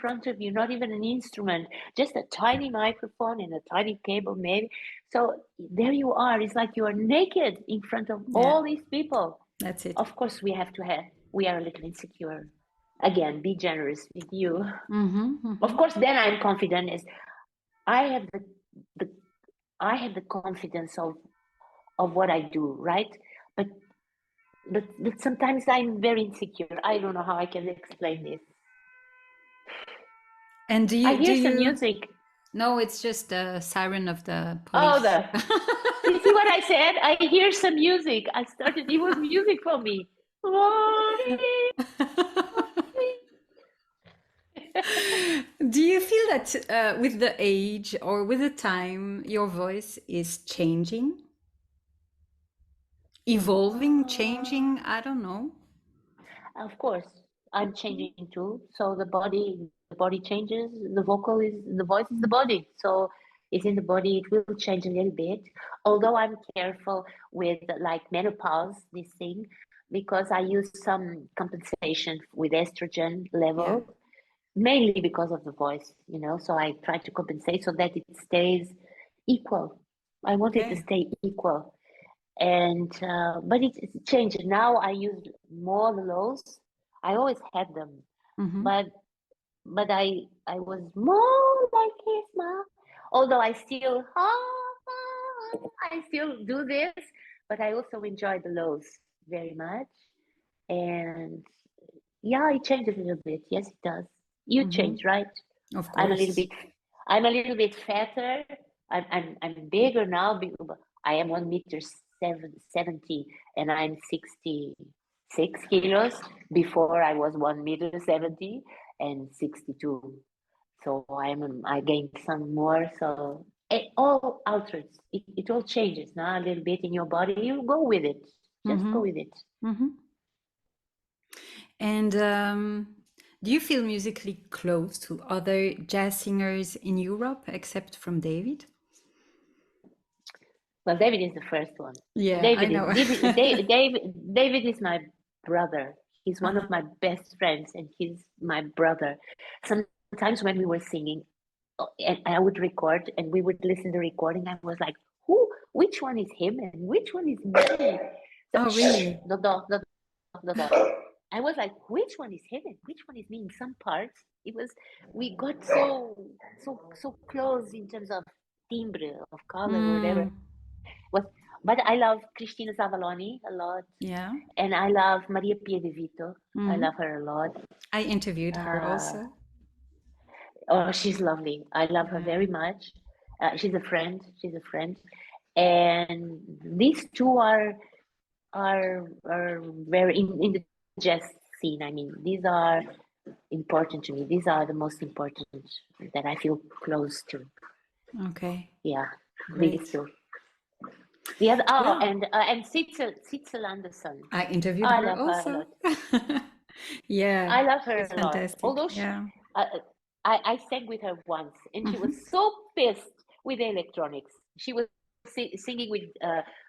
[SPEAKER 1] front of you, not even an instrument, just a tiny microphone and a tiny cable, maybe. So there you are. It's like you are naked in front of
[SPEAKER 2] Yeah,
[SPEAKER 1] all these people.
[SPEAKER 2] that's it.
[SPEAKER 1] Of course, we are a little insecure. again, be generous with you.
[SPEAKER 2] Mm-hmm.
[SPEAKER 1] Of course, then I'm confident as I have the I have the confidence of what I do, right? But but sometimes I'm very insecure. I don't know how I can explain this.
[SPEAKER 2] And do
[SPEAKER 1] I
[SPEAKER 2] you
[SPEAKER 1] hear some music.
[SPEAKER 2] No, it's just the siren of the
[SPEAKER 1] Oh,
[SPEAKER 2] police.
[SPEAKER 1] you see what I said? I hear some music. It was music for me.
[SPEAKER 2] Do you feel that with the age or with the time, your voice is changing, evolving, changing? I don't know.
[SPEAKER 1] Of course, I'm changing too. So the body changes. The voice is the body. So it's in the body. It will change a little bit. Although I'm careful with like menopause, this thing, because I use some compensation with estrogen
[SPEAKER 2] Yeah.
[SPEAKER 1] level, mainly because of the voice, So I try to compensate so that it stays equal. I want it to
[SPEAKER 2] Okay.
[SPEAKER 1] stay equal. And but it's changed now. I use more the lows. I always had them,
[SPEAKER 2] Mm-hmm.
[SPEAKER 1] but I was more like his mom. Although I still do this, but I also enjoy the lows very much. And yeah, it changes a little bit. Yes, it does. You
[SPEAKER 2] Mm-hmm.
[SPEAKER 1] change, right?
[SPEAKER 2] Of
[SPEAKER 1] I'm a
[SPEAKER 2] course.
[SPEAKER 1] I'm a little bit fatter. I'm bigger now. I am 1 meter 70, and I'm 66 kilos. Before I was 1 meter 70 and 62. So I gained some more. So it all alters. It all changes now a little bit in your body. You go with it. Just
[SPEAKER 2] Mm-hmm.
[SPEAKER 1] go with it.
[SPEAKER 2] Mm-hmm. And do you feel musically close to other jazz singers in Europe, except from David?
[SPEAKER 1] Well, David is the first one.
[SPEAKER 2] Yeah, I know.
[SPEAKER 1] David is my brother. He's one
[SPEAKER 2] Uh-huh.
[SPEAKER 1] of my best friends, and he's my brother. Sometimes when we were singing, and I would record, and we would listen to the recording, I was like, "Who? Which one is him, and which one is me?" So,
[SPEAKER 2] Oh, really?
[SPEAKER 1] the. I was like, "Which one is him, and which one is me?" In some parts, we got so close in terms of timbre, of color, or whatever.
[SPEAKER 2] Mm,
[SPEAKER 1] Was but I love Cristina Zavaloni a lot,
[SPEAKER 2] yeah.
[SPEAKER 1] and I love Maria Pia de Vito. I
[SPEAKER 2] Mm.
[SPEAKER 1] love her a lot.
[SPEAKER 2] I interviewed her
[SPEAKER 1] Uh,
[SPEAKER 2] also.
[SPEAKER 1] oh, she's lovely. I love her
[SPEAKER 2] Yeah.
[SPEAKER 1] very much. She's a friend. She's a friend, and these two are very in the jazz scene. I mean, these are important to me. These are the most important that I feel close to.
[SPEAKER 2] Okay.
[SPEAKER 1] Yeah, these
[SPEAKER 2] Great.
[SPEAKER 1] two. The other,
[SPEAKER 2] Well,
[SPEAKER 1] and Sitzel Anderson.
[SPEAKER 2] I interviewed
[SPEAKER 1] I
[SPEAKER 2] her
[SPEAKER 1] love her a
[SPEAKER 2] also.
[SPEAKER 1] lot.
[SPEAKER 2] Yeah,
[SPEAKER 1] I love her
[SPEAKER 2] she's
[SPEAKER 1] a lot.
[SPEAKER 2] fantastic.
[SPEAKER 1] Although
[SPEAKER 2] Yeah.
[SPEAKER 1] uh, I sang with her once, and she was
[SPEAKER 2] Hmm.
[SPEAKER 1] so pissed with the electronics. She was singing with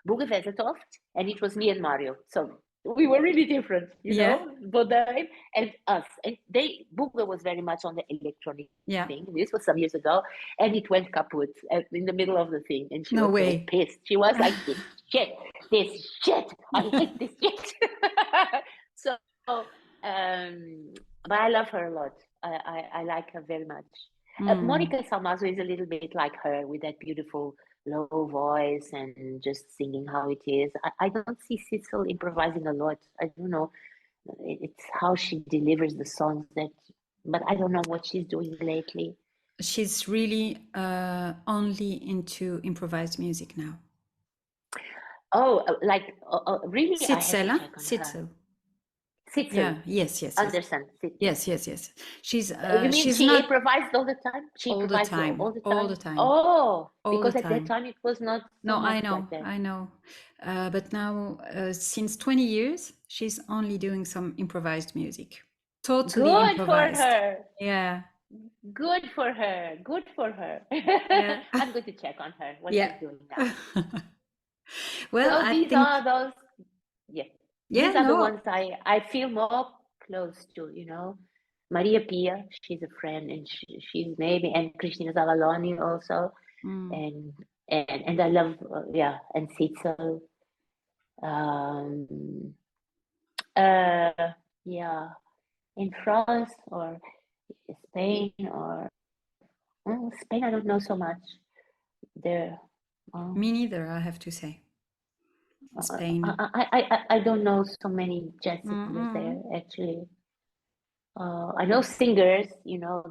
[SPEAKER 1] Buge Vezethoft, and it was me and Mario. So we were really different,
[SPEAKER 2] Yeah.
[SPEAKER 1] both them and us. And Buge was very much on the electronic
[SPEAKER 2] Yeah.
[SPEAKER 1] thing. This was some years ago, and it went kaput in the middle of the thing, and she
[SPEAKER 2] No
[SPEAKER 1] was so
[SPEAKER 2] way.
[SPEAKER 1] pissed. She was like, this shit, I hate this shit." So, but I love her a lot. I like her very much.
[SPEAKER 2] Mm.
[SPEAKER 1] Monica Salmazo is a little bit like her with that beautiful low voice and just singing how it is. I don't see Cecil improvising a lot. I don't know. It's how she delivers the songs but I don't know what she's doing lately.
[SPEAKER 2] She's really only into improvised music now.
[SPEAKER 1] Oh, really? I have
[SPEAKER 2] Sitzel,
[SPEAKER 1] to
[SPEAKER 2] huh?
[SPEAKER 1] check on her.
[SPEAKER 2] Sitzel.
[SPEAKER 1] Cecil
[SPEAKER 2] Yeah. Yes. Yes. Yes.
[SPEAKER 1] Anderson. Cecil.
[SPEAKER 2] Yes. Yes. Yes.
[SPEAKER 1] You mean
[SPEAKER 2] She's
[SPEAKER 1] she
[SPEAKER 2] not
[SPEAKER 1] improvised all the time? She
[SPEAKER 2] all the
[SPEAKER 1] improvised
[SPEAKER 2] time.
[SPEAKER 1] all the
[SPEAKER 2] All the
[SPEAKER 1] time?
[SPEAKER 2] time.
[SPEAKER 1] Oh,
[SPEAKER 2] All the
[SPEAKER 1] because at that
[SPEAKER 2] time.
[SPEAKER 1] time it was not so
[SPEAKER 2] No,
[SPEAKER 1] much like that.
[SPEAKER 2] I know. But now, since 20 years, she's only doing some improvised music. Totally
[SPEAKER 1] Good for
[SPEAKER 2] improvised.
[SPEAKER 1] her.
[SPEAKER 2] Yeah.
[SPEAKER 1] Good for her. Good for her.
[SPEAKER 2] Yeah.
[SPEAKER 1] I'm going to check on her what
[SPEAKER 2] Yeah.
[SPEAKER 1] she's doing now.
[SPEAKER 2] Well,
[SPEAKER 1] So
[SPEAKER 2] I
[SPEAKER 1] these
[SPEAKER 2] think,
[SPEAKER 1] are those, yeah,
[SPEAKER 2] yeah,
[SPEAKER 1] these are the
[SPEAKER 2] no.
[SPEAKER 1] ones I feel more close to, Maria Pia, she's a friend, and she's maybe, and Cristina Zavaloni also,
[SPEAKER 2] Mm.
[SPEAKER 1] and I love, and Cecil. Um, uh, yeah. in France or Spain or Spain. I don't know so much. There.
[SPEAKER 2] Me neither, I have to say. Spain.
[SPEAKER 1] I don't know so many jazz singers there actually. I know singers, you know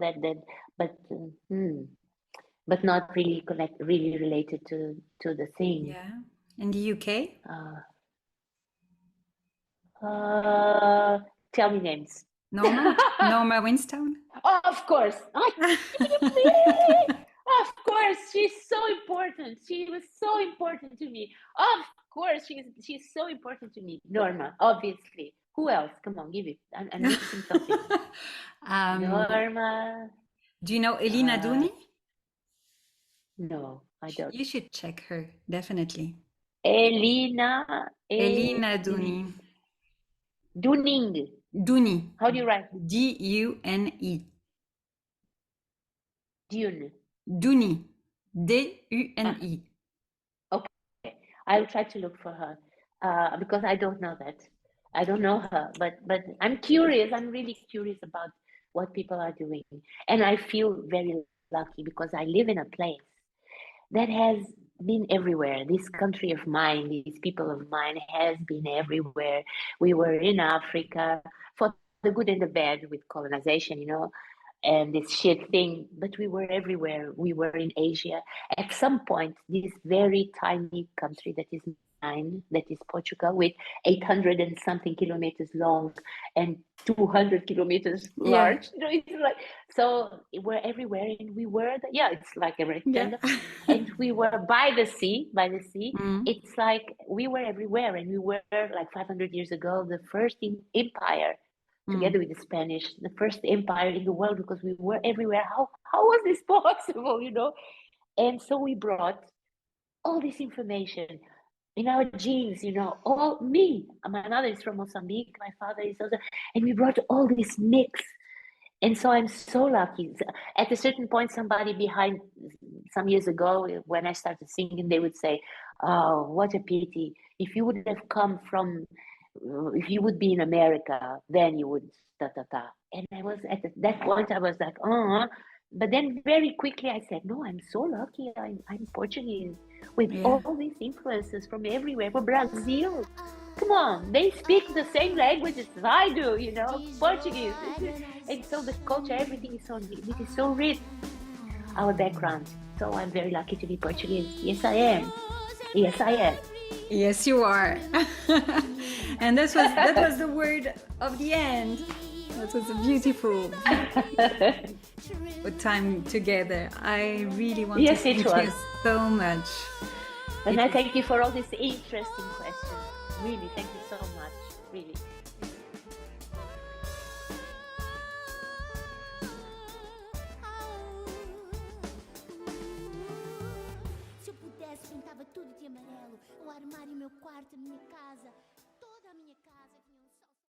[SPEAKER 1] but not really really related to the thing.
[SPEAKER 2] Yeah. In the UK?
[SPEAKER 1] Tell me names.
[SPEAKER 2] Norma Winstone?
[SPEAKER 1] Of course. Of course, she's so important. She was so important to me. Of course, she's so important to me. Norma, obviously. Who else? Come on, give it. I'm missing something. Norma.
[SPEAKER 2] Do you know Elina Duni?
[SPEAKER 1] No, I don't.
[SPEAKER 2] You should check her, definitely.
[SPEAKER 1] Elina
[SPEAKER 2] Duni.
[SPEAKER 1] Duning.
[SPEAKER 2] Duni.
[SPEAKER 1] How do you write?
[SPEAKER 2] D-U-N-I.
[SPEAKER 1] Dune.
[SPEAKER 2] Duni. D-U-N-I.
[SPEAKER 1] Okay, I'll try to look for her because I don't know that. I don't know her, but I'm curious. I'm really curious about what people are doing, and I feel very lucky because I live in a place that has been everywhere. This country of mine, these people of mine, has been everywhere. We were in Africa for the good and the bad with colonization, you know, and this shit thing, but we were everywhere. We were in Asia. At some point, this very tiny country that is mine, that is Portugal, with 800 and something kilometers long and 200 kilometers large. You know, it's like, so we're everywhere, and we were, it's like a rectangle.
[SPEAKER 2] Yeah.
[SPEAKER 1] And we were by the sea. It's like we were everywhere, and we were like 500 years ago, the first empire, together with the Spanish, the first empire in the world, because we were everywhere. How was this possible, you know? And so we brought all this information in our genes, you know, all me. My mother is from Mozambique, my father is also, and we brought all this mix. And so I'm so lucky. At a certain point, somebody behind some years ago, when I started singing, they would say, "Oh, what a pity. If you would have come from, if you would be in America, then you would ta ta ta." And I was at that point, I was like, "Oh," but then very quickly I said, "No, I'm so lucky. I'm Portuguese with all these influences from everywhere, from Brazil. Come on, they speak the same languages as I do, you know, Portuguese." And so the culture, everything is so rich, our background. So I'm very lucky to be Portuguese. Yes, I am. Yes, I am.
[SPEAKER 2] Yes, you are. And that was the word of the end. That was a beautiful time together. I really want to thank you so much.
[SPEAKER 1] And I thank you for all these interesting questions. Really, thank you so much. Really.
[SPEAKER 3] Se eu pudesse, pintava tudo de amarelo. O armário, meu quarto, a minha casa, toda a minha casa.